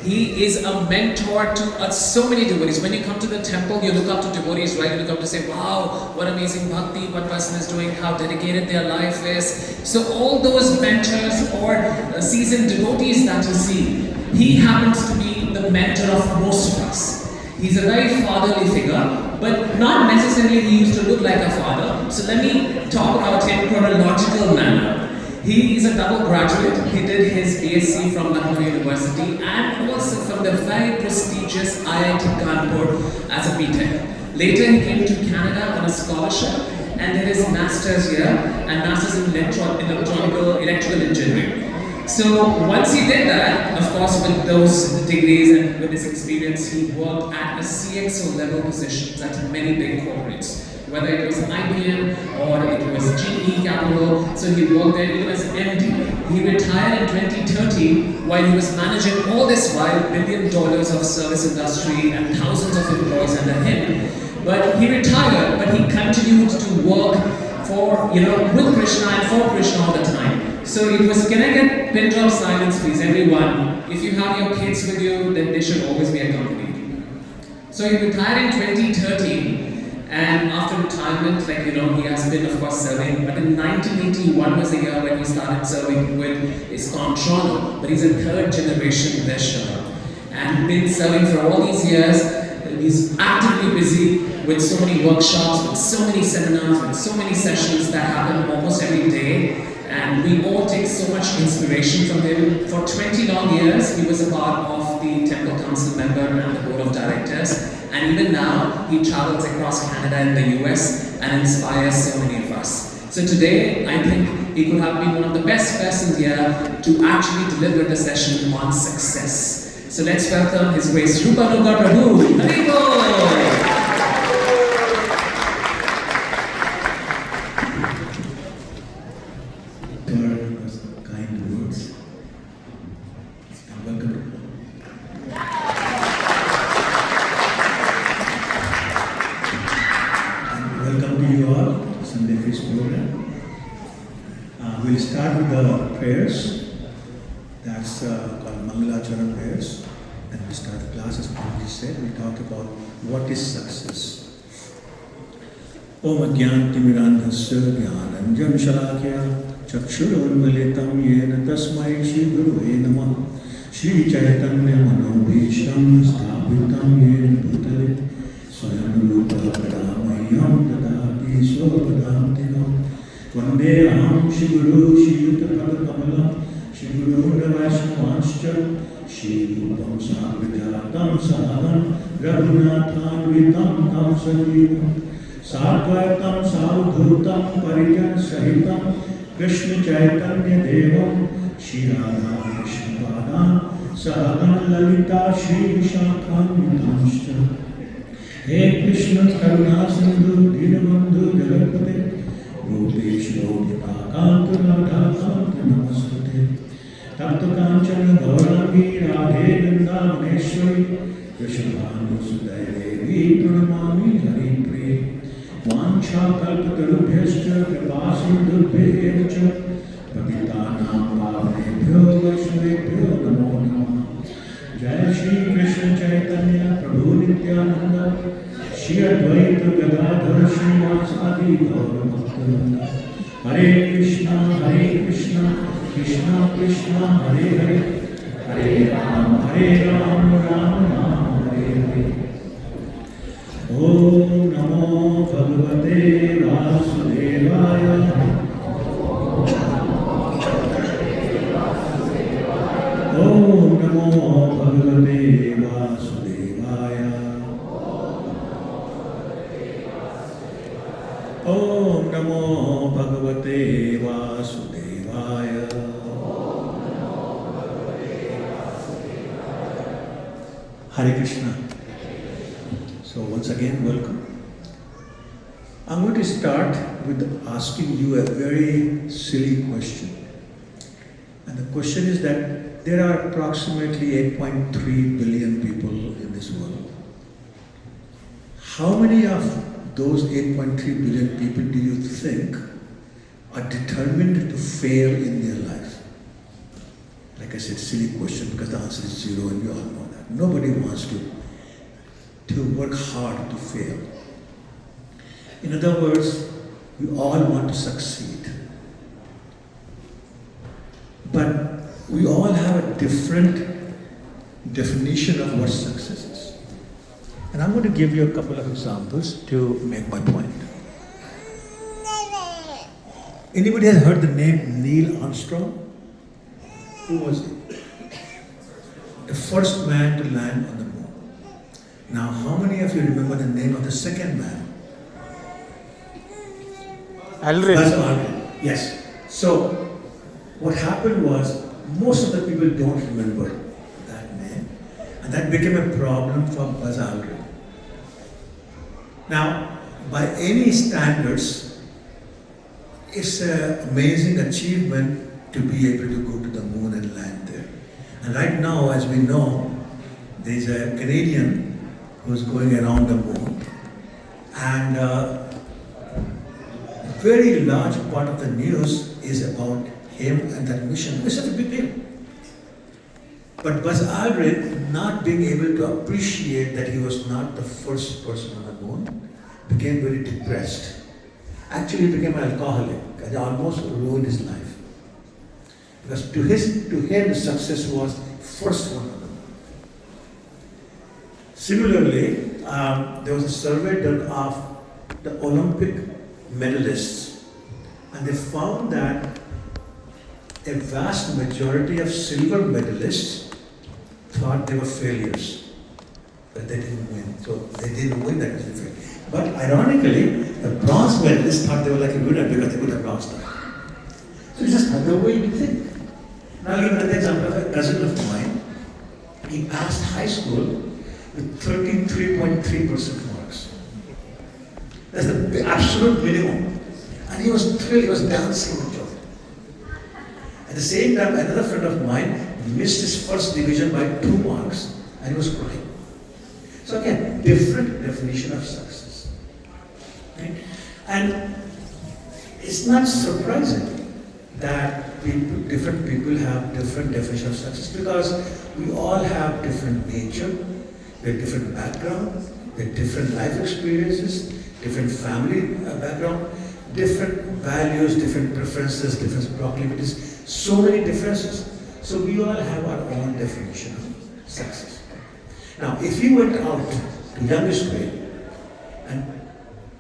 He is a mentor to so many devotees. When you come to the temple, you look up to devotees, right? You look up to say, wow, what amazing bhakti, what person is doing, how dedicated their life is. So all those mentors or seasoned devotees that you see, he happens to be the mentor of most of us. He's a very fatherly figure, but not necessarily he used to look like a father. So let me talk about him in a chronological manner. He is a double graduate. He did his BSc from Lucknow University and also from the very prestigious IIT Kanpur as a BTech. Later he came to Canada on a scholarship and did his master's here and master's in electrical engineering. So once he did that, of course with those degrees and with his experience, he worked at a CXO level positions at many big corporates. Whether it was IBM or it was GE Capital, so he worked there even as MD. He retired in 2013 while he was managing all this while $1 billion of service industry and thousands of employees under him. But he retired, but he continued to work for, with Krishna and for Krishna all the time. So it was, can I get pin drop silence please, everyone? If you have your kids with you, then they should always be accompanied. So he retired in 2013. And after retirement, he has been, of course, serving. But in 1981 was the year when he started serving with Iskcon Toronto. But he's a third generation Vaishnava. And been serving for all these years. He's actively busy with so many workshops, with so many seminars, with so many sessions that happen almost every day. And we all take so much inspiration from him. For 20 long years, he was a part of the Temple Council member and the board of directors. And even now, he travels across Canada and the US and inspires so many of us. So today, I think he could have been one of the best persons here to actually deliver the session on success. So let's welcome His Grace Rupanuga Prabhu. Hari Bol! We'll start with the prayers. That's called Mangalacharan prayers. And we start the class, as Prabhuji said. We talk about what is success. Om Ajnanatimirandhasya Jnananjan Shalakya Chakshurunmilitam Yena Tasmai Shri Gurave Namah Shri Chaitanya Manobhisham Sthapitam Yena Bhutale Swayam Rupa Padamayam Tadati Swapadantinam Vande Aham Shri Guru Shri Yuta Pada Kamalam Shri Guru Vaishnavanscha Shri Rupam Savijatam Sahavan Raghunathan Vitam Tam Sanjeevam Sarvaitam Savdhutam Parijan Sahitam Krishna Chaitanya Devam Shri Radha Krishna Pada Sahagan Lalita Shri Vishakhan Vitamscha He Krishna Karuna Sindhu Dinabandhu Jalapate Rupeshlo Vipakanta Radhakanta Namastute Tapta Kanchana Gaurami Radhe Vrindavaneshwari Krishnavanu Sudai Devi Pranamami Hari Priya Vancha Kalpatarubhyascha Kripasindhubhya Evacha Patitanam Pavanebhyo Vaishnavebhyo Namo Namah Jai Shri Krishna Chaitanya Prabhu Nityananda Shri Advaita Gadadhar Srivasadi Gaura Bhaktivinoda Hare Krishna, Krishna Krishna, Hare Hare Hare Ram, Ram Ram, Hare Hare Om Namo Bhagavate Vasudevaya Om Namo Bhagavate Vasudevaya Om Namo Bhagavate Vasudevaya Hare Krishna. So once again, welcome. I'm going to start with asking you a very silly question. And the question is that there are approximately 8.3 billion people in this world. How many of those 8.3 billion people do you think are determined to fail in their life? Like like I said, silly question because the answer is zero and we all know that. Nobody wants to work hard to fail. In other words, we all want to succeed. But we all have a different definition of what success is. And I'm going to give you a couple of examples to make my point. Anybody has heard the name Neil Armstrong? Who was he? The first man to land on the moon. Now, how many of you remember the name of the second man? Aldrin. Buzz Aldrin. Yes. So, what happened was, most of the people don't remember that name. And that became a problem for Buzz Aldrin. Now, by any standards, it's an amazing achievement to be able to go to the moon and land there. And right now, as we know, there's a Canadian who's going around the moon. And a very large part of the news is about him and that mission. It's such a big deal. But Buzz Aldrin, not being able to appreciate that he was not the first person on the moon, became very depressed. Actually, he became an alcoholic and almost ruined his life. Because to him, the success was first one on the moon. Similarly, there was a survey done of the Olympic medalists, and they found that a vast majority of silver medalists thought they were failures, but they didn't win. So they didn't win that as a failure. But ironically, the bronze medalists thought they were like a winner because they could have bronze medal. So it's just the way we think. Now I'll give another example of a cousin of mine. He passed high school with 33.3% marks. That's the absolute minimum. And he was thrilled, he was dancing with joy. At the same time, another friend of mine missed his first division by 2 marks and he was crying. So again, different definition of success. Right? And it's not surprising that different people have different definition of success because we all have different nature, we have different background, we have different life experiences, different family background, different values, different preferences, different proclivities, so many differences. So we all have our own definition of success. Now, if you went out to youngest grade and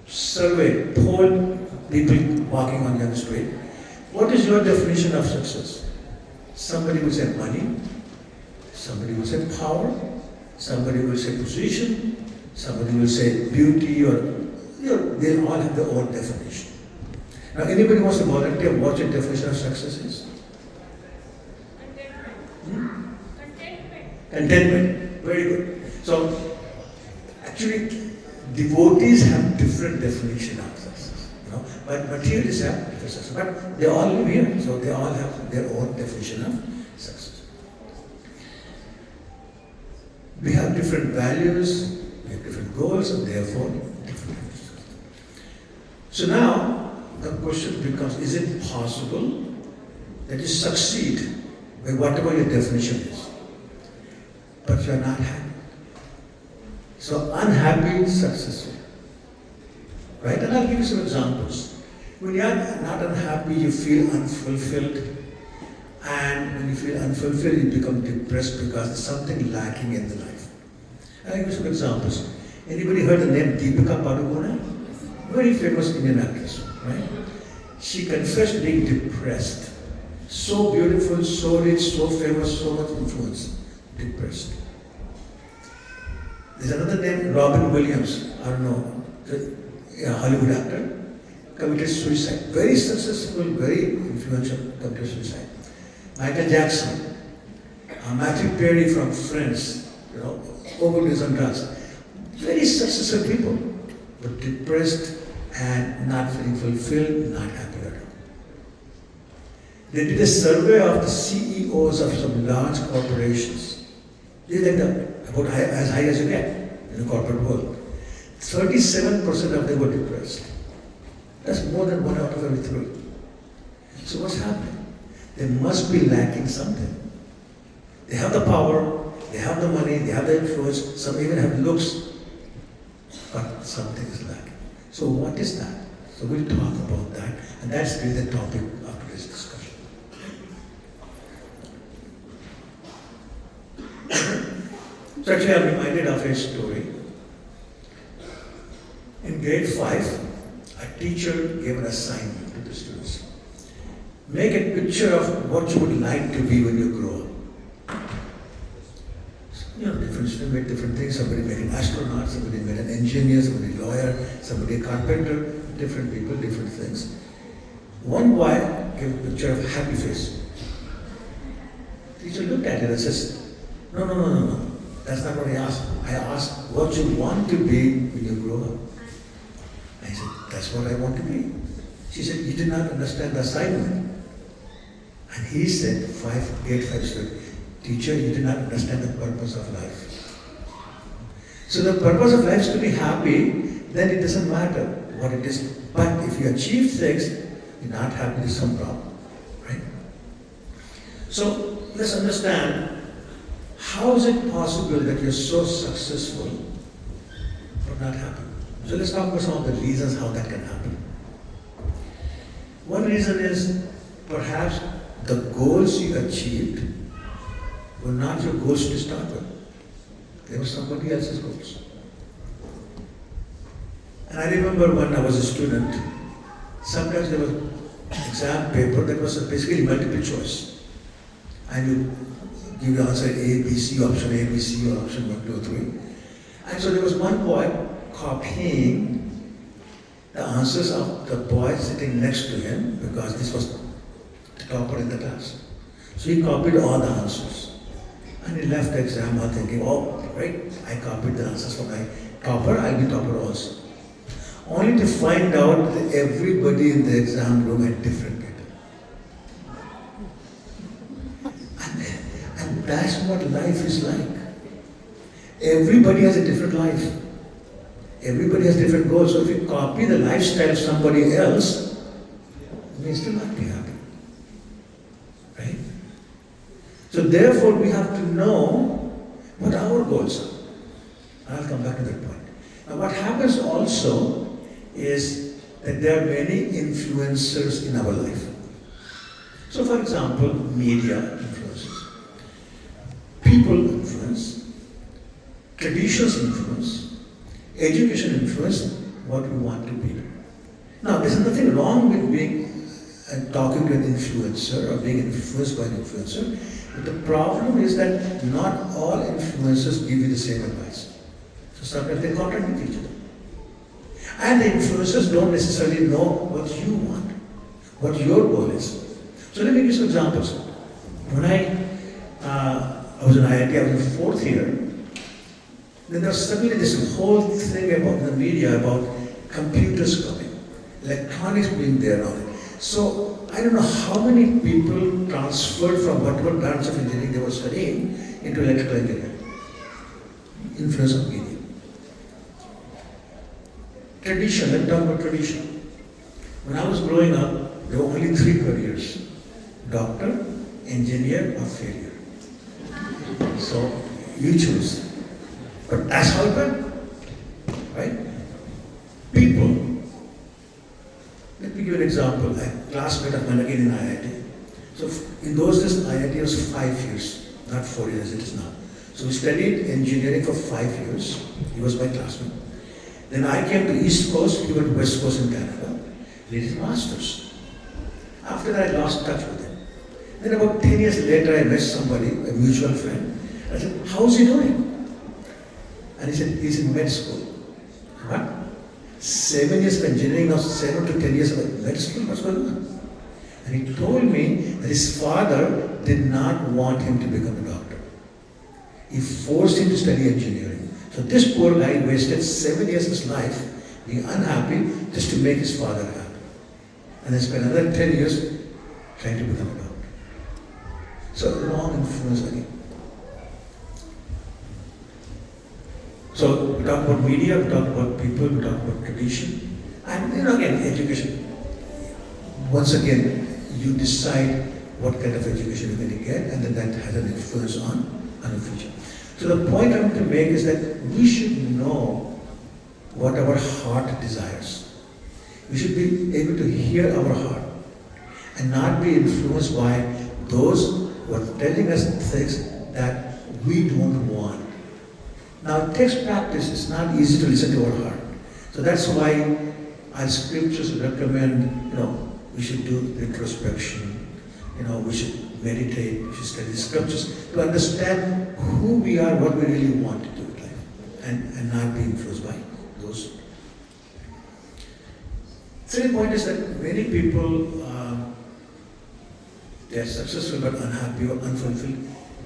surveyed, told people walking on youngest grade, what is your definition of success? Somebody will say money, somebody will say power, somebody will say position, somebody will say beauty, or they'll all have their own definition. Now, anybody wants to volunteer what your definition of success is? Contentment. Very good. So, actually, devotees have different definition of success. But materialists have different success. But they all live here, so they all have their own definition of success. We have different values, we have different goals, and therefore different definitions. So now, the question becomes, is it possible that you succeed by whatever your definition is, but you are not happy? So unhappy, successful. Right? And I'll give you some examples. When you are not unhappy, you feel unfulfilled. And when you feel unfulfilled, you become depressed because there's something lacking in the life. I'll give you some examples. Anybody heard the name Deepika Padukone? Very famous Indian actress, right? She confessed being depressed. So beautiful, so rich, so famous, so much influence. Depressed. There's another name, Robin Williams. I don't know, a Hollywood actor, committed suicide. Very successful, very influential, committed suicide. Michael Jackson, Matthew Perry from Friends, overdose on drugs. Very successful people, but depressed and not feeling fulfilled, not happy at all. They did a survey of the CEOs of some large corporations. They looked up about as high as you get in the corporate world. 37% of them were depressed. That's more than 1 out of every 3. So what's happening? They must be lacking something. They have the power, they have the money, they have the influence, some even have looks, but something is lacking. So what is that? So we'll talk about that, and that's really the topic of today's discussion. So actually I'm reminded of a story. In grade 5, a teacher gave an assignment to the students. Make a picture of what you would like to be when you grow up. Different students made different things. Somebody made an astronaut, somebody made an engineer, somebody a lawyer, somebody a carpenter, different people, different things. One boy gave a picture of a happy face. The teacher looked at it and says, no. That's not what I asked. I asked what you want to be when you grow up. I said, that's what I want to be. She said, you did not understand the assignment. And he said, grade 5 student, teacher, you did not understand the purpose of life. So the purpose of life is to be happy, then it doesn't matter what it is. But if you achieve things, you're not happy, there's some problem, right? So let's understand, how is it possible that you're so successful but not happy? So let's talk about some of the reasons how that can happen. One reason is perhaps the goals you achieved were not your goals to start with. They were somebody else's goals. And I remember when I was a student, sometimes there was an exam paper that was basically multiple choice. And you give the answer A, B, C, option A, B, C, or option 1, 2, 3. And so there was one boy copying the answers of the boy sitting next to him, because this was the topper in the class. So he copied all the answers. And he left the exam hall thinking, oh, great, I copied the answers for my topper, I'll be topper also. Only to find out that everybody in the exam room had different paper. And that's what life is like. Everybody has a different life. Everybody has different goals. So if you copy the lifestyle of somebody else, you may still not be happy. Right? So therefore we have to know what our goals are. I'll come back to that point. Now what happens also is that there are many influencers in our life. So for example, media influences, people influence, traditions influence, education influence what we want to be. Now there's nothing wrong with being and talking to an influencer or being influenced by an influencer, but the problem is that not all influencers give you the same advice. So sometimes they contradict each other. And the influencers don't necessarily know what you want, what your goal is. So let me give you some examples. When I was in IIT, I was in 4th year, then there was suddenly this whole thing about the media, about computers coming, electronics being there now. So I don't know how many people transferred from whatever branch of engineering they were studying into electrical engineering. Influence of media. Tradition, let's talk about tradition. When I was growing up, there were only 3 careers: doctor, engineer, or failure. So you choose. But that's how it went, right? People. Let me give you an example. A classmate of mine again in IIT. So in those days, IIT was 5 years, not 4 years it is now. So we studied engineering for 5 years. He was my classmate. Then I came to East Coast, he went to West Coast in Canada, did his masters. After that, I lost touch with him. Then about 10 years later, I met somebody, a mutual friend. I said, how's he doing? And he said, he's in med school. What? 7 years of engineering, now 7 to 10 years of med school, what's going on? And he told me that his father did not want him to become a doctor. He forced him to study engineering. So this poor guy wasted 7 years of his life being unhappy just to make his father happy. And then spent another 10 years trying to become a doctor. So wrong influence again. So we talk about media, we talk about people, we talk about tradition, and again, education. Once again, you decide what kind of education you're going to get, and then that has an influence on the future. So the point I want to make is that we should know what our heart desires. We should be able to hear our heart and not be influenced by those who are telling us things that we don't want. Now, it takes practice. It's not easy to listen to our heart. So that's why our scriptures recommend, we should do introspection. We should meditate. We should study scriptures to understand who we are, what we really want to do in life, and not be influenced by those. Second point is that many people, they are successful but unhappy or unfulfilled,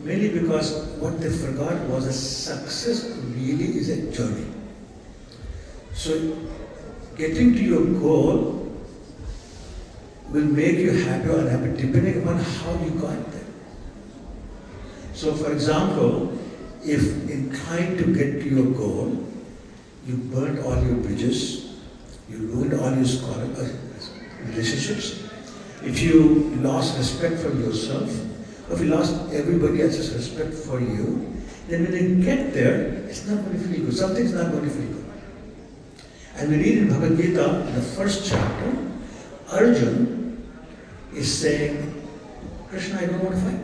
mainly because what they forgot was that success really is a journey. So getting to your goal will make you happy or unhappy depending upon how you got there. So for example, if in trying to get to your goal, you burned all your bridges, you ruined all your relationships, if you lost respect for yourself, or if you lost everybody else's respect for you, then when you get there, it's not going to feel good. Something's not going to feel good. And we read in Bhagavad Gita, in the first chapter, Arjun is saying, Krishna, I don't want to fight.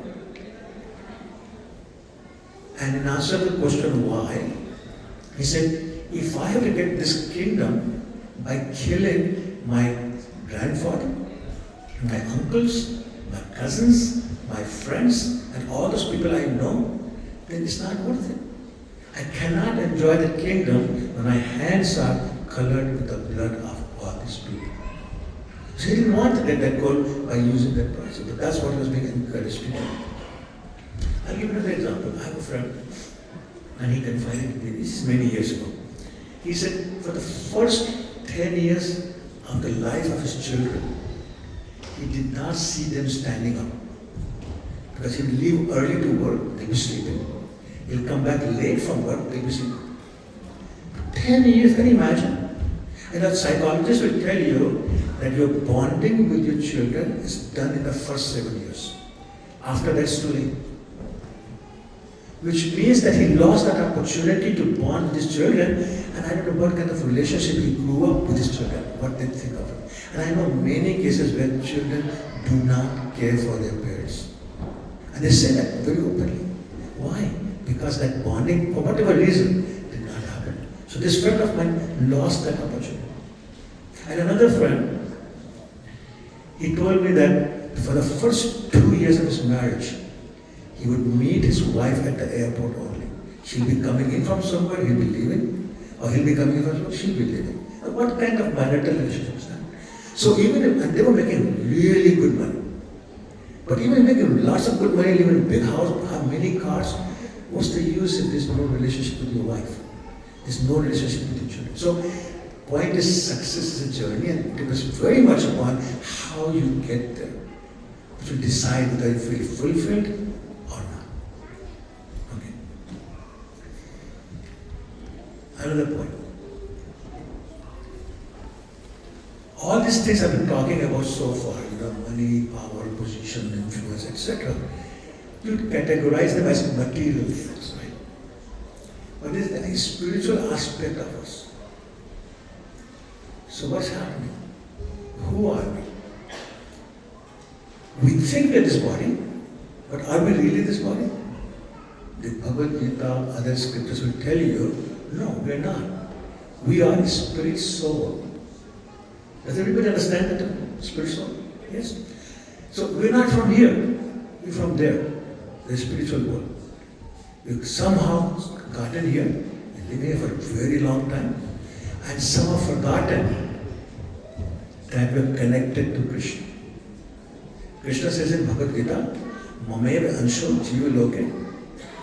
And in answer to the question why, he said, if I have to get this kingdom by killing my grandfather, my uncles, my cousins, my friends, and all those people I know, then it's not worth it. I cannot enjoy the kingdom when my hands are colored with the blood of all these people. So he didn't want to get that goal by using that process, but that's what he was being encouraged to do. I'll give you another example. I have a friend, and he confided to me, this is many years ago. He said, for the first 10 years of the life of his children, he did not see them standing up. Because he would leave early to work, they'd be sleeping. He'll come back late from work, they'd be sleeping. 10 years, can you imagine? And a psychologist will tell you that your bonding with your children is done in the first 7 years. After that, it's too late. Which means that he lost that opportunity to bond with his children, and I don't know what kind of relationship he grew up with his children, what they think of him. And I know many cases where children do not care for their parents. And they say that very openly. Why? Because that bonding, for whatever reason, did not happen. So this friend of mine lost that opportunity. And another friend, he told me that for the first 2 years of his marriage, he would meet his wife at the airport only. She'll be coming in from somewhere, he'll be leaving, or he'll be coming in from somewhere, she'll be leaving. What kind of marital relationship is that? So even if, and they were making really good money. But even making lots of good money, living in a big house, have many cars, what's the use if there's no relationship with your wife? There's no relationship with your children. So point is, success is a journey, and it depends very much upon how you get there. To decide whether you feel fulfilled or not. Okay. Another point. All these things I've been talking about so far, money, power, position, influence, etc. You categorize them as material things, right? But there's the spiritual aspect of us. So what's happening? Who are we? We think we're this body, but are we really this body? The Bhagavad Gita, other scriptures will tell you, no, we're not. We are spirit soul. Does everybody understand that spirit soul? Yes? So we're not from here, we're from there, the spiritual world. We've somehow gotten here, and living here for a very long time, and somehow forgotten that we're connected to Krishna. Krishna says in Bhagavad Gita, Mamev Ansho Jiva Loke,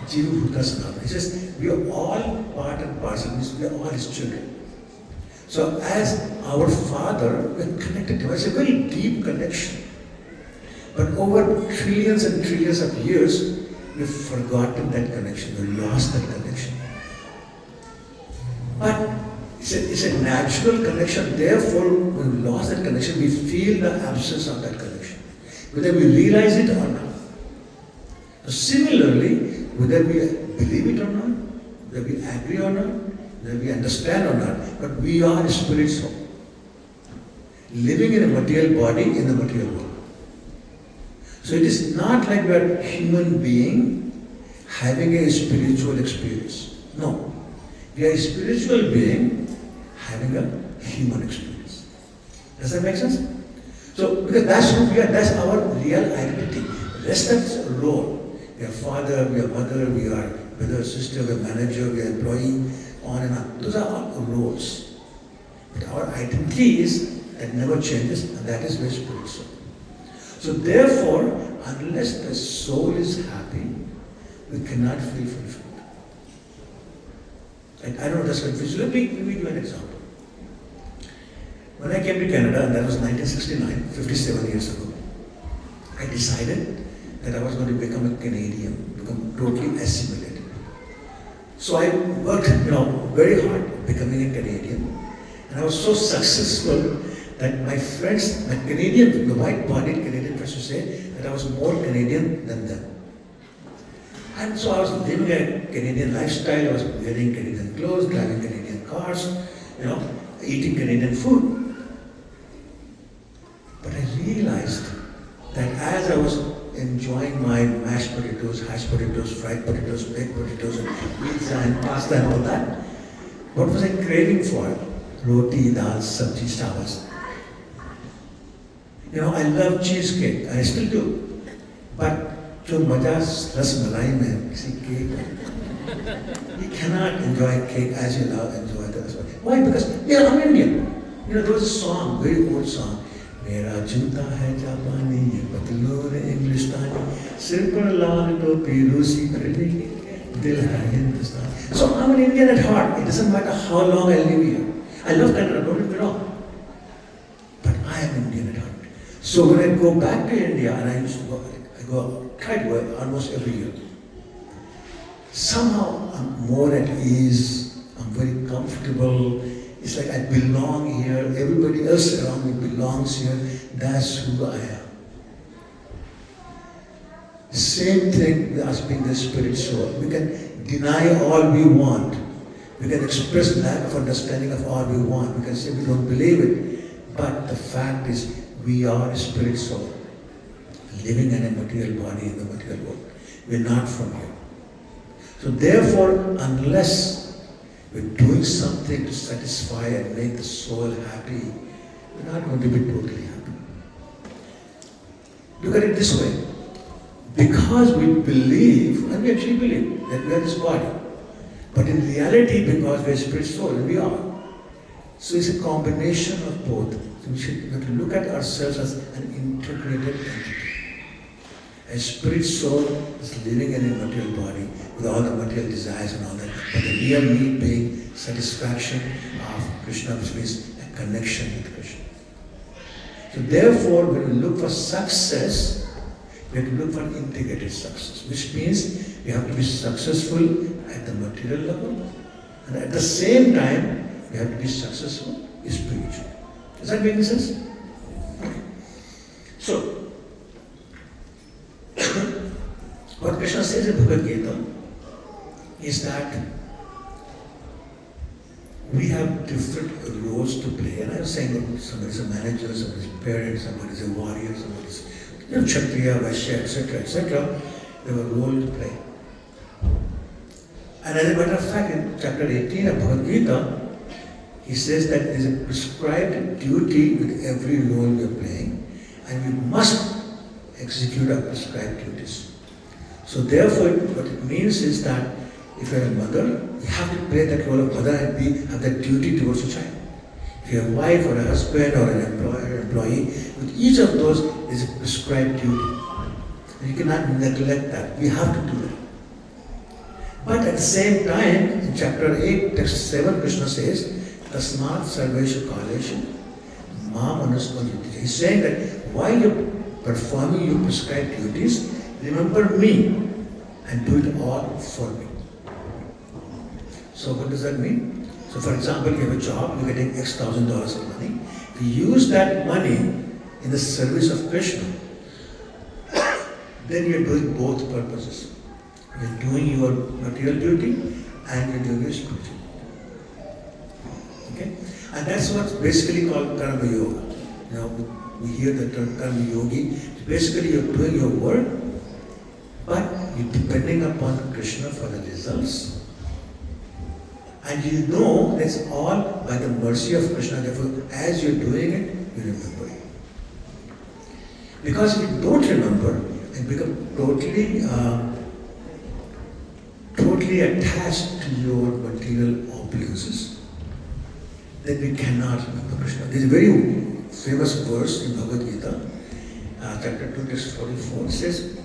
Jiva Bhuta Sanatana. He says, we are all part and parcel, we are all his children. So as our Father, we're connected to him. It's a very deep connection. But over trillions and trillions of years, we've forgotten that connection, we've lost that connection. But it's a natural connection, therefore when we lost that connection, we feel the absence of that connection. whether we realize it or not. So similarly, whether we believe it or not, whether we agree or not, whether we understand or not, but we are a spirit soul, living in a material body in the material world. So it is not like we are human being having a spiritual experience. No. We are a spiritual being having a human experience. Does that make sense? So, because that's who we are, that's our real identity. The rest is a role. We are father, we are mother, we are brother, sister, we are manager, we are employee, on and on. Those are our roles. But our identity is that never changes, and that is very spiritual. So therefore, unless the soul is happy, we cannot feel fulfilled. I know that's confusing. Let me give you an example. When I came to Canada, and that was 1969, 57 years ago, I decided that I was going to become a Canadian, become totally assimilated. So I worked, very hard becoming a Canadian, and I was so successful that my friends, my Canadian, the white-bodied Canadian friends would say that I was more Canadian than them. And so I was living a Canadian lifestyle, I was wearing Canadian clothes, driving Canadian cars, eating Canadian food. But I realized that as I was enjoying my mashed potatoes, hash potatoes, fried potatoes, baked potatoes, and pizza and pasta and all that, what was I craving for? Roti, dal, sabji, chawals. I love cheesecake, and I still do. But जो मजा रस मलाई में किसी cake में, you cannot enjoy cake as you love enjoy the rest. Why? Because I'm Indian. There was a song, very old song. मेरा जूता है जापानी, ये पतलून इंग्लिस्तानी, सिर पर लाल टोपी रूसी पगड़ी, दिल है हिंदुस्तानी. So I'm an Indian at heart. It doesn't matter how long I live here. I love Canada, don't get me wrong. But I am Indian at heart. So when I go back to India, and I used to try to go almost every year, somehow I'm more at ease, I'm very comfortable. It's like I belong here, everybody else around me belongs here, that's who I am. Same thing with us being the spirit soul. We can deny all we want. We can express lack of understanding of all we want. We can say we don't believe it. But the fact is, we are a spirit soul, living in a material body in the material world. We're not from here. So therefore, unless we're doing something to satisfy and make the soul happy, we're not going to be totally happy. Look at it this way. Because we believe, and we actually believe, that we are this body. But in reality, because we're spirit soul, and we are. So it's a combination of both. So we have to look at ourselves as an integrated entity. A spirit soul is living in a material body with all the material desires and all that. But the real need being satisfaction of Krishna, which means a connection with Krishna. So therefore, when we look for success, we have to look for integrated success, which means we have to be successful at the material level, and at the same time, we have to be successful spiritually. Does that make sense? Okay. So, what Krishna says in Bhagavad Gita is that we have different roles to play. And I was saying that somebody is a manager, somebody is a parent, somebody is a warrior, somebody is Kshatriya, Vaishya, etc., etc. They have a role to play. And as a matter of fact, in chapter 18 of Bhagavad Gita, he says that there is a prescribed duty with every role we are playing, and we must execute our prescribed duties. So therefore, what it means is that if you are a mother, you have to play that role of mother and have that duty towards your child. If you are a wife or a husband or an employee, with each of those is a prescribed duty. And you cannot neglect that. We have to do that. But at the same time, in chapter 8, text 7, Krishna says, Tasmat Sarveshu Kaleshu Ma Manusko Yudhya. He's saying that while you're performing your prescribed duties, remember me and do it all for me. So what does that mean? So for example, you have a job, you're getting X $1,000 of money. If you use that money in the service of Krishna, then you're doing both purposes. You're doing your material duty and you're doing your spiritual. Okay? And that's what's basically called karma yoga. You know, we hear the term karma yogi. Basically, you're doing your work, but you're depending upon Krishna for the results. And you know that's all by the mercy of Krishna. Therefore, as you're doing it, you remember it. Because if you don't remember and become totally attached to your material opulences, then we cannot remember Krishna. There's a very famous verse in Bhagavad Gita, chapter 2, text 44. It says,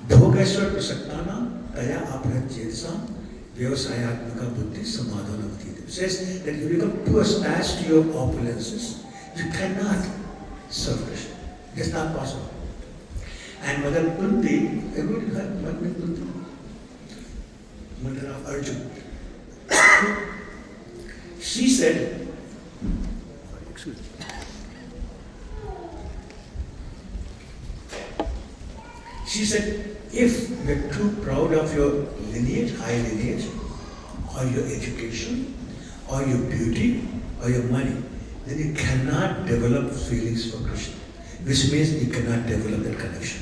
Bhogeswar prasaktana kaya aprajyetsam vyavasayatmaka buddhi samadhanavati. It says that if you become too attached to your opulences, you cannot serve Krishna. It's not possible. And Mother Kunti, everybody heard Mother Kunti? Mother of Arjuna. She said, excuse me. She said, if you're too proud of your lineage, high lineage, or your education, or your beauty, or your money, then you cannot develop feelings for Krishna, which means you cannot develop that connection.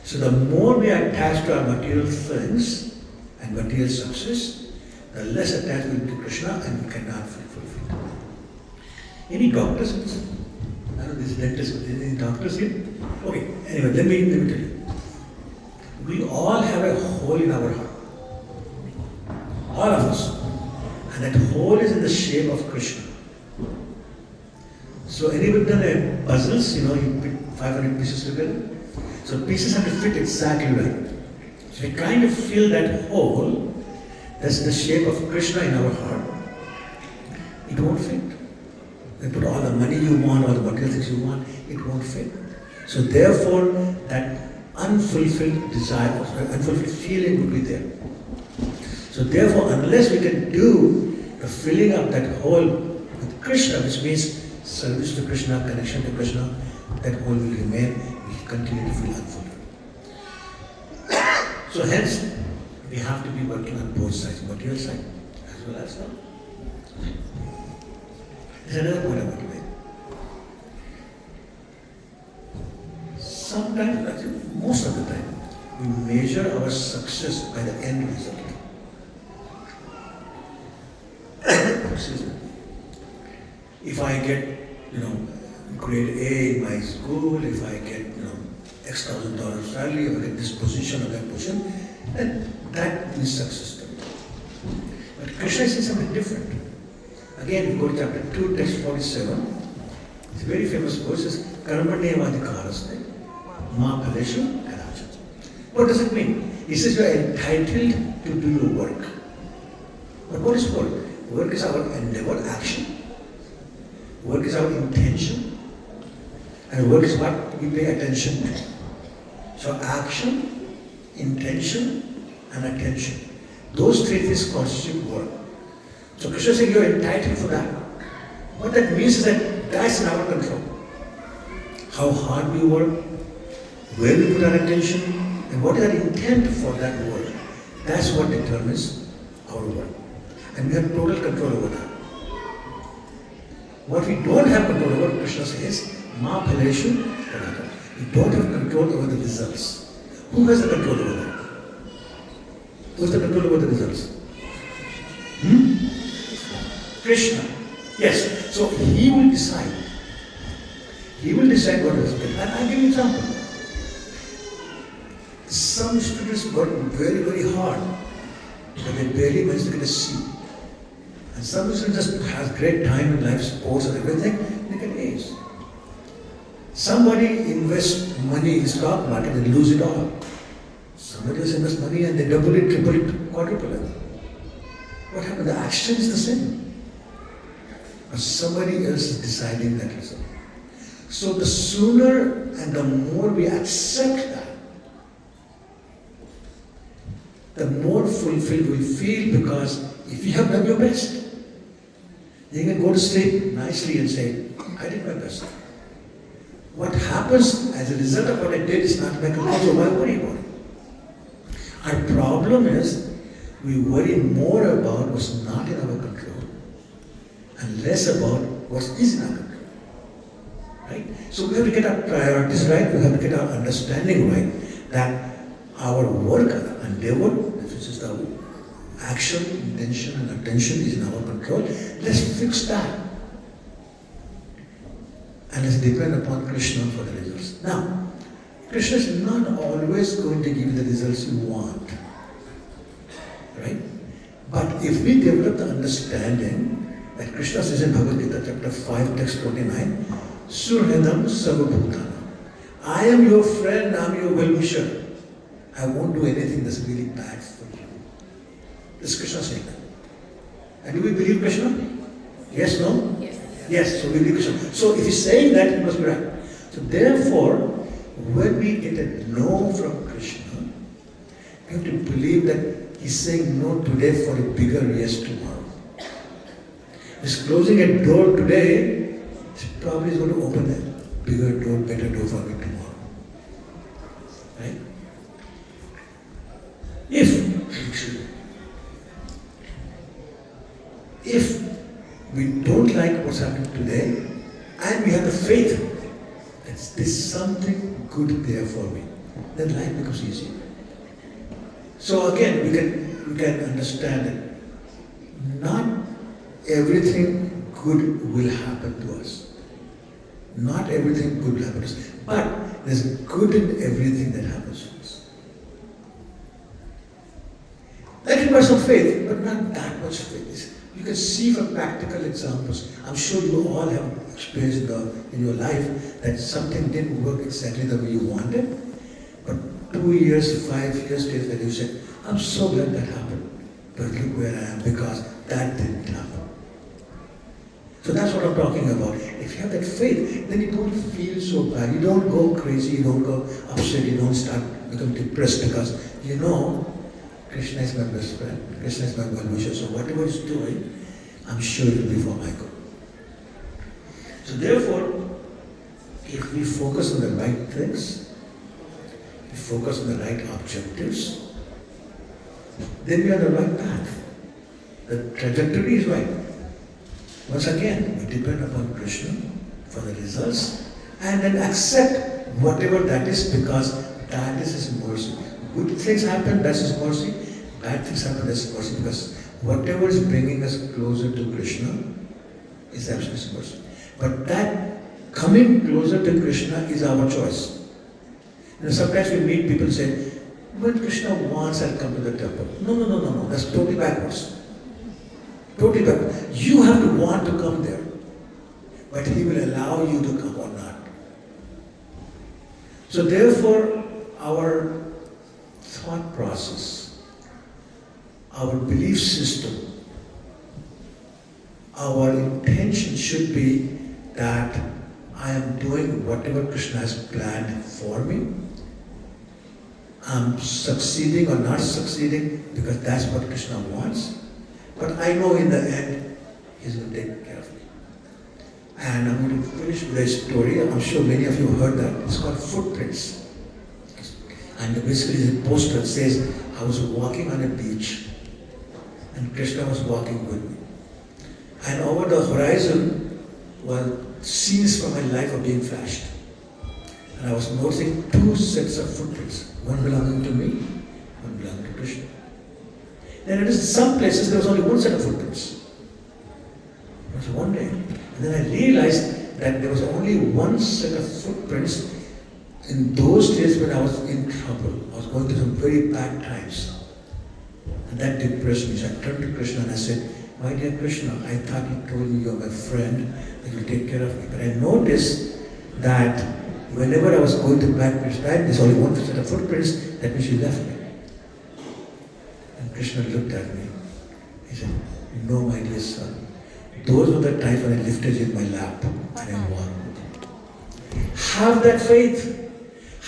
So the more we are attached to our material things and material success, the less attached we will be to Krishna and we cannot feel fulfilled. Any doctors? I know this dentist, but any doctors here? Okay, anyway, let me tell you. We all have a hole in our heart. All of us. And that hole is in the shape of Krishna. So anybody done a puzzles, you put 500 pieces together? So pieces have to fit exactly right. So we kind of fill that hole, that's the shape of Krishna in our heart. It won't fit. You put all the money you want, all the material things you want, it won't fit. So therefore, that unfulfilled desire, unfulfilled feeling will be there. So therefore, unless we can do the filling up that hole with Krishna, which means service to Krishna, connection to Krishna, that hole will remain, we continue to feel unfulfilled. So hence, we have to be working on both sides, material side as well as God. There's another point I want to make. Sometimes, actually most of the time, we measure our success by the end result. Excuse me. If I get, grade A in my school, if I get, X $1,000 salary, if I get this position or that position, then that is success to me. But Krishna says something different. Again, we go to chapter 2, text 47. It's a very famous verse. It says, Karmanevadikaraste ma phaleshu karachat. What does it mean? He says you are entitled to do your work. But what is work? Work is our endeavor, action. Work is our intention. And work is what we pay attention to. So action, intention, and attention. Those three things constitute work. So Krishna says you are entitled for that. What that means is that that's in our control. How hard we work, where we put our attention, and what is our intent for that work. That's what determines our work. And we have total control over that. What we don't have control over, Krishna says, Ma phaleshu karachat. We don't have control over the results. Who has the control over that? Who has the control over the results? Krishna. Yes. So he will decide. He will decide what is good. And I'll give you an example. Some students work very, very hard, but they barely manage to get a C. And some students just have great time in life, sports and everything, they get A's. Somebody invests money in the stock market and lose it all. Somebody else invests money and they double it, triple it, quadruple it. What happened? The action is the same. But somebody else is deciding that result. So the sooner and the more we accept that, the more fulfilled we feel, because if you have done your best, you can go to sleep nicely and say, I did my best. What happens as a result of what I did is not my control, so why worry about it? Our problem is we worry more about what's not in our control and less about what is in our control. Right? So we have to get our priorities right, we have to get our understanding right that our work, our endeavor, which is the action, intention and attention is in our control. Let's fix that. And let's depend upon Krishna for the results. Now, Krishna is not always going to give you the results you want. Right? But if we develop the understanding that Krishna says in Bhagavad Gita chapter 5, text 29, Surhedam Sarvabhutana. I am your friend, I am your well-wisher. I won't do anything that's really bad for you. This is Krishna saying that. And do we believe Krishna? Yes, no? Yes. Yes, so we believe Krishna. So if he's saying that, it must be right. So therefore, when we get a no from Krishna, we have to believe that he's saying no today for a bigger yes tomorrow. He's closing a door today, he probably is going to open a bigger door, better door for me tomorrow. Right? If we don't like what's happening today, and we have the faith that there's something good there for me, then life becomes easier. So again, we can understand that not everything good will happen to us. Not everything good will happen to us. But there's good in everything that happens to us. That requires some faith, but not that much faith. You can see from practical examples. I'm sure you all have experienced in your life that something didn't work exactly the way you wanted. But 2 years, 5 years later, you said, I'm so glad that happened. But look where I am because that didn't happen. So that's what I'm talking about. If you have that faith, then you don't feel so bad. You don't go crazy, you don't go upset, you don't start becoming depressed because you know Krishna is my best friend. Krishna is my well-wisher. So whatever he's doing, I'm sure it will be for my good. So therefore, if we focus on the right things, we focus on the right objectives, then we are on the right path. The trajectory is right. Once again, we depend upon Krishna for the results and then accept whatever that is because that is his mercy. Good things happen, that's his mercy. Bad things happen, that's his mercy. Because whatever is bringing us closer to Krishna is absolutely his mercy. But that coming closer to Krishna is our choice. Sometimes we meet people say, when Krishna wants, I'll come to the temple. No. That's totally backwards. Totally backwards. You have to want to come there. But he will allow you to come or not. So therefore, our thought process, our belief system, our intention should be that I am doing whatever Krishna has planned for me. I'm succeeding or not succeeding because that's what Krishna wants. But I know in the end, he's going to take care of me. And I'm going to finish with a story. I'm sure many of you heard that. It's called Footprints. And basically the poster says, I was walking on a beach and Krishna was walking with me. And over the horizon were scenes from my life are being flashed. And I was noticing 2 sets of footprints, one belonging to me, one belonging to Krishna. Then in some places there was only 1 set of footprints. It was one day. And then I realized that there was only 1 set of footprints in those days when I was in trouble. I was going through some very bad times. And that depressed me. So I turned to Krishna and I said, my dear Krishna, I thought you told me you're my friend, that you'll take care of me. But I noticed that whenever I was going to bad times, there's only 1 set of footprints, that means you left me. And Krishna looked at me. He said, no, my dear son. Those were the times when I lifted you in my lap and I walked. Have that faith.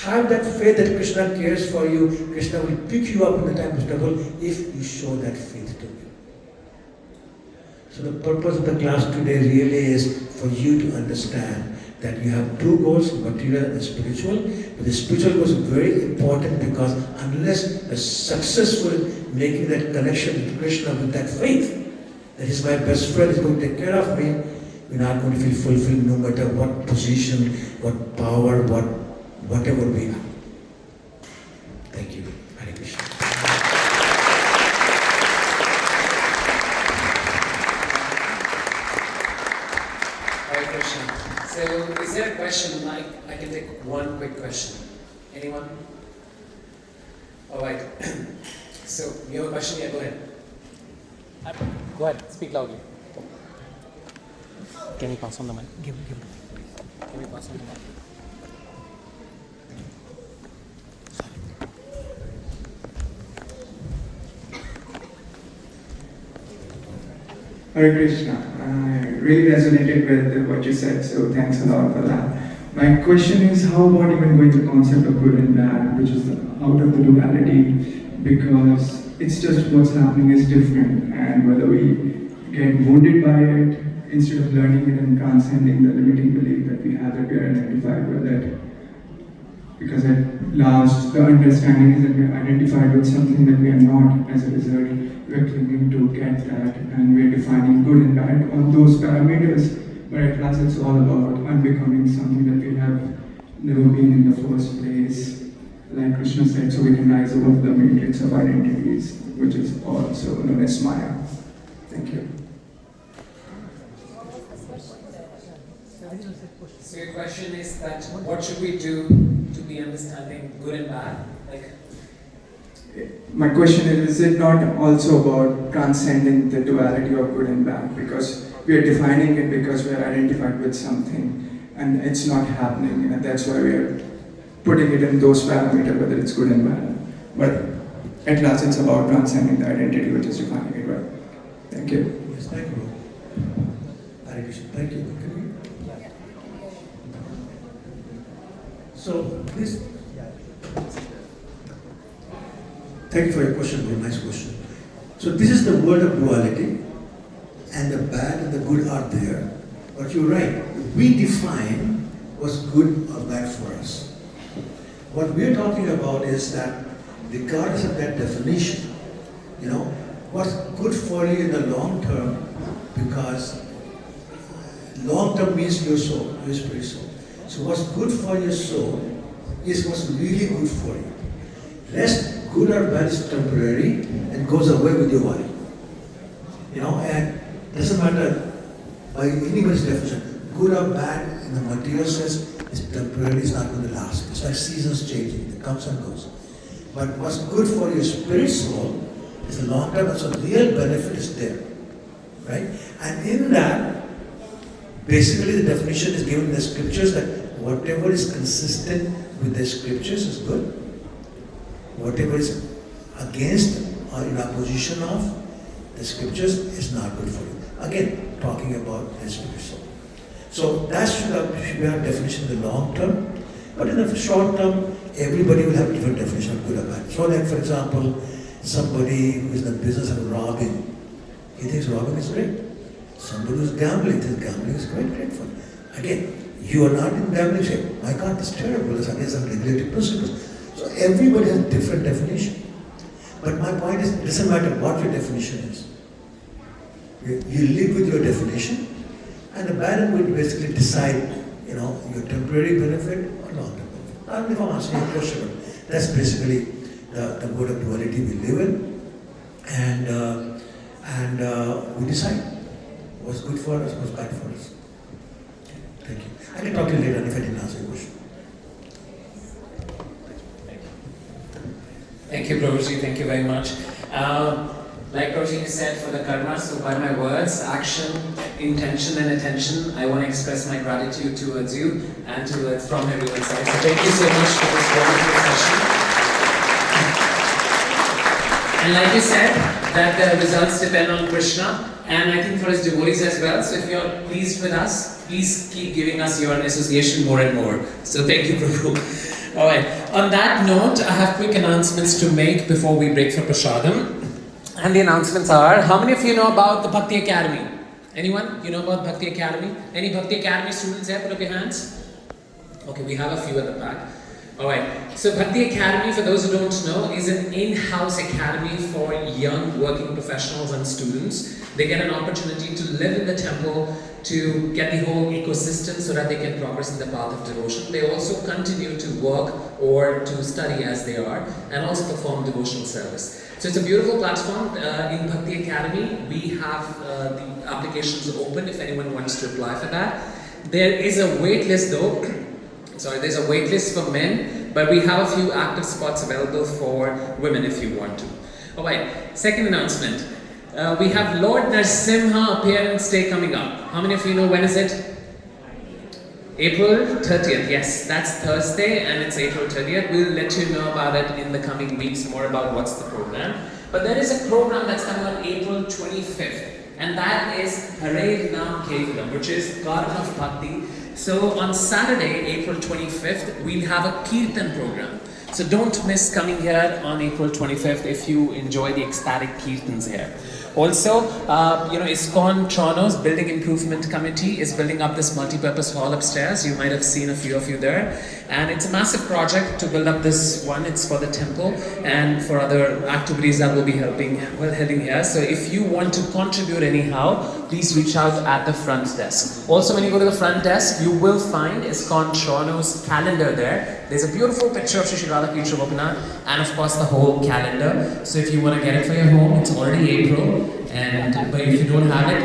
Have that faith that Krishna cares for you. Krishna will pick you up in the time of trouble if you show that faith to him. So the purpose of the class today really is for you to understand that you have two goals, material and spiritual. But the spiritual goal is very important because unless you're successful in making that connection with Krishna with that faith, that is my best friend, is going to take care of me, we're not going to feel fulfilled no matter what position, what power, whatever we have. Thank you. Hare Krishna. Hare Krishna. So, is there a question? I can take one quick question. Anyone? Alright. So, you have a question? Yeah, go ahead. Go ahead, speak loudly. Can you pass on the mic? Give. Can we pass on the mic? Hare Krishna. I really resonated with what you said, so thanks a lot for that. My question is, how about even going to the concept of good and bad, which is out of the duality, because it's just what's happening is different, and whether we get wounded by it, instead of learning it and transcending the limiting belief that we have that we are identified with it. Because at last, the understanding is that we are identified with something that we are not. As a result, we are clinging to get that, and we are defining good and bad on those parameters. But at last, it's all about unbecoming something that we have never been in the first place. Like Krishna said, so we can rise above the matrix of identities, which is also known as Maya. Thank you. So your question is that what should we do to be understanding good and bad? My question is it not also about transcending the duality of good and bad? Because we are defining it because we are identified with something and it's not happening, and that's why we are putting it in those parameters, whether it's good and bad. But at last, it's about transcending the identity, which is defining it, right? Thank you. Yes, thank you. Hare Krishna. Thank you. So this. Thank you for your question, very nice question. So this is the world of duality, and the bad and the good are there. But you're right, we define what's good or bad for us. What we're talking about is that regardless of that definition, what's good for you in the long term, because long term means your soul, your spirit soul. So what's good for your soul is what's really good for you. Rest, good or bad, is temporary and goes away with your body. And doesn't matter by anybody's definition, good or bad in the material sense is temporary, it's not going to last. It's like seasons changing, it comes and goes. But what's good for your spirit soul is the long term, so the real benefit is there. Right? And in that, basically the definition is given in the scriptures that whatever is consistent with the scriptures is good. Whatever is against or in opposition of the scriptures is not good for you. Again, talking about the spirit soul. So that should be our definition in the long term. But in the short term, everybody will have different definition of good or bad. So like for example, somebody who is in the business of robbing, he thinks robbing is great. Somebody who is gambling thinks gambling is great fun. Again, you are not in gambling shape. My God, that's terrible. That's against some regulated principles. So everybody has a different definition. But my point is, it doesn't matter what your definition is. You live with your definition, and the bad and good basically decide, your temporary benefit or long-term benefit. I don't know if I'm answering your question, but that's basically the mode of duality we live in, and we decide what's good for us, what's bad for us. Thank you. I can talk to you later if I didn't answer your question. Thank you, Prabhuji. Thank you very much. Like Prabhuji said, for the karma, so by my words, action, intention, and attention, I want to express my gratitude towards you and from everyone's side. So thank you so much for this wonderful session. And like you said, that the results depend on Krishna, and I think for his devotees as well. So if you're pleased with us, please keep giving us your association more and more. So thank you, Prabhu. Alright, on that note, I have quick announcements to make before we break for Prasadam. And the announcements are, how many of you know about the Bhakti Academy? Anyone? You know about Bhakti Academy? Any Bhakti Academy students here? Put up your hands. Okay, we have a few at the back. Alright, so Bhakti Academy, for those who don't know, is an in-house academy for young working professionals and students. They get an opportunity to live in the temple, to get the whole ecosystem so that they can progress in the path of devotion. They also continue to work or to study as they are and also perform devotional service. So it's a beautiful platform. In Bhakti Academy, we have the applications open if anyone wants to apply for that. There is a wait list though. Sorry, there's a wait list for men, but we have a few active spots available for women if you want to. Alright, second announcement. We have Lord Narasimha Appearance Day coming up. How many of you know when is it? April 30th. Yes, that's Thursday and it's April 30th. We'll let you know about it in the coming weeks, more about what's the program. But there is a program that's coming on April 25th, and that is Hare Nam Kevalam, which is Garden of Bhakti. So on Saturday, April 25th, we'll have a Kirtan program. So don't miss coming here on April 25th if you enjoy the ecstatic Kirtans here. Also, Iskcon Toronto's Building Improvement Committee is building up this multi-purpose hall upstairs. You might have seen a few of you there. And it's a massive project to build up this one. It's for the temple and for other activities that will be heading here. So if you want to contribute anyhow, please reach out at the front desk. Also, when you go to the front desk, you will find Iskcon Toronto's calendar there. There's a beautiful picture of H.G.Rupanuga and of course the whole calendar. So if you want to get it for your home, it's already April. But if you don't have it,